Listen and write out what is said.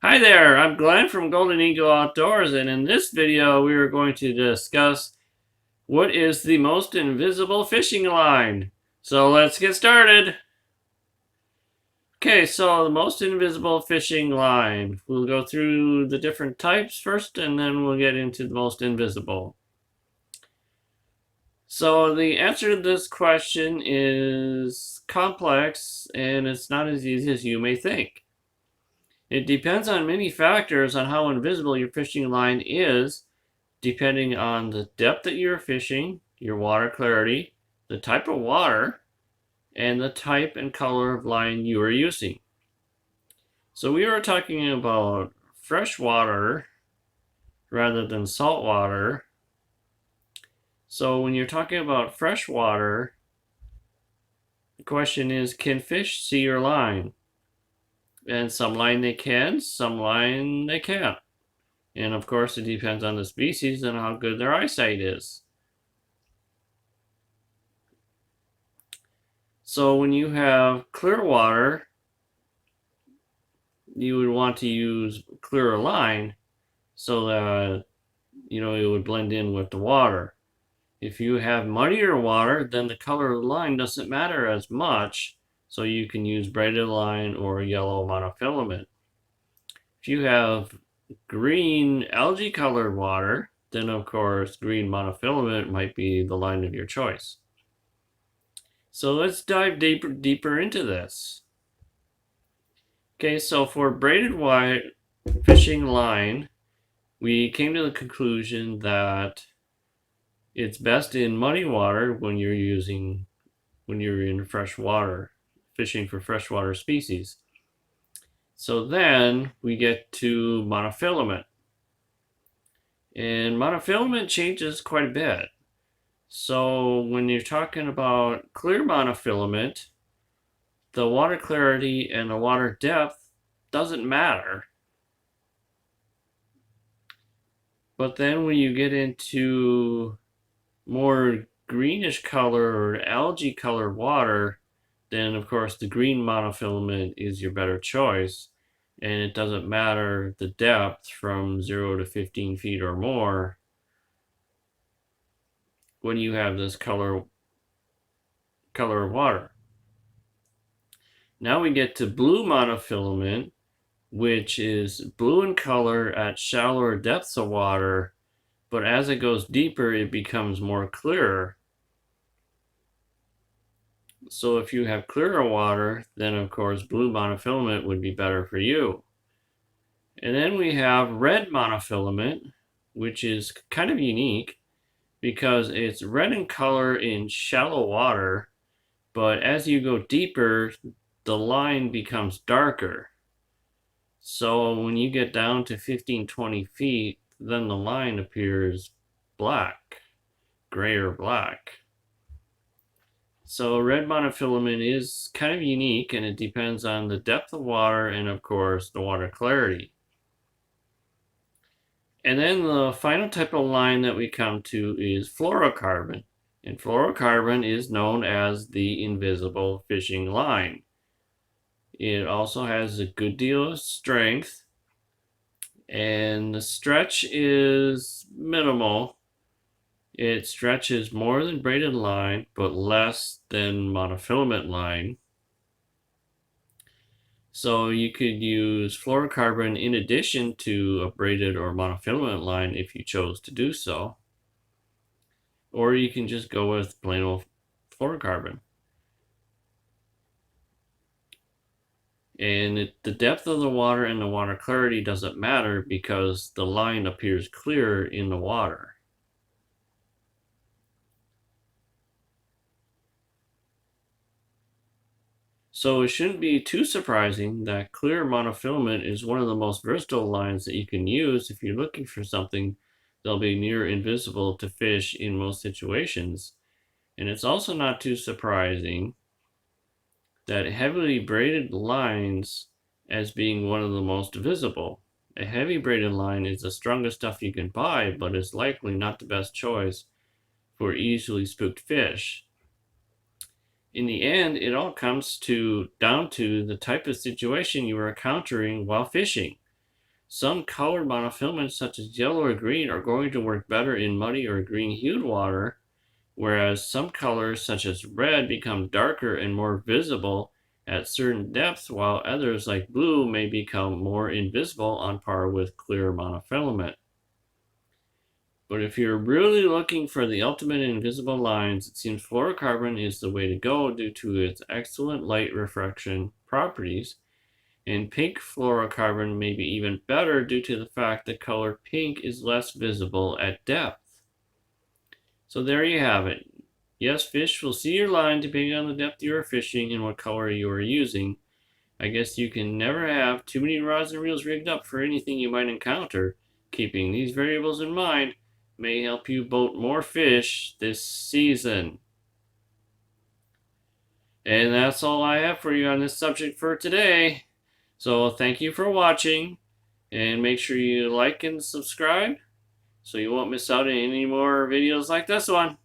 Hi there, I'm Glenn from Golden Eagle Outdoors, and in this video we are going to discuss what is the most invisible fishing line. So let's get started. Okay, so the most invisible fishing line. We'll go through the different types first, and then we'll get into the most invisible. So the answer to this question is complex, and it's not as easy as you may think. It depends on many factors on how invisible your fishing line is, depending on the depth that you're fishing, your water clarity, the type of water, and the type and color of line you are using. So we are talking about fresh water rather than salt water. So when you're talking about fresh water, the question is, can fish see your line? And some line they can, some line they can't. And of course, it depends on the species and how good their eyesight is. So when you have clear water, you would want to use clearer line so that it would blend in with the water. If you have muddier water, then the color of the line doesn't matter as much, so you can use braided line or yellow monofilament. If you have green algae colored water, then of course green monofilament might be the line of your choice. So let's dive deeper into this. Okay, so for braided white fishing line, we came to the conclusion that it's best in muddy water when you're in fresh water, fishing for freshwater species. So then we get to monofilament. And monofilament changes quite a bit. So when you're talking about clear monofilament, the water clarity and the water depth doesn't matter. But then when you get into more greenish color or algae colored water, then of course the green monofilament is your better choice. And it doesn't matter the depth from 0 to 15 feet or more when you have this color of water. Now we get to blue monofilament, which is blue in color at shallower depths of water, but as it goes deeper, it becomes more clear. So if you have clearer water, then of course blue monofilament would be better for you. And then we have red monofilament, which is kind of unique because it's red in color in shallow water, but as you go deeper, the line becomes darker. So when you get down to 15-20 feet, then the line appears black, gray or black. So red monofilament is kind of unique, and it depends on the depth of water and of course the water clarity. And then the final type of line that we come to is fluorocarbon. And fluorocarbon is known as the invisible fishing line. It also has a good deal of strength, and the stretch is minimal. It stretches more than braided line, but less than monofilament line. So you could use fluorocarbon in addition to a braided or monofilament line if you chose to do so. Or you can just go with plain old fluorocarbon. And the depth of the water and the water clarity doesn't matter because the line appears clear in the water. So it shouldn't be too surprising that clear monofilament is one of the most versatile lines that you can use if you're looking for something that'll be near invisible to fish in most situations. And it's also not too surprising that heavily braided lines as being one of the most visible. A heavy braided line is the strongest stuff you can buy, but is likely not the best choice for easily spooked fish. In the end, it all comes down to the type of situation you are encountering while fishing. Some colored monofilaments, such as yellow or green, are going to work better in muddy or green-hued water, whereas some colors, such as red, become darker and more visible at certain depths, while others, like blue, may become more invisible on par with clear monofilament. But if you're really looking for the ultimate invisible lines, it seems fluorocarbon is the way to go due to its excellent light refraction properties. And pink fluorocarbon may be even better due to the fact the color pink is less visible at depth. So there you have it. Yes, fish will see your line depending on the depth you are fishing and what color you are using. I guess you can never have too many rods and reels rigged up for anything you might encounter. Keeping these variables in mind may help you boat more fish this season. And that's all I have for you on this subject for today. So thank you for watching, and make sure you like and subscribe so you won't miss out on any more videos like this one.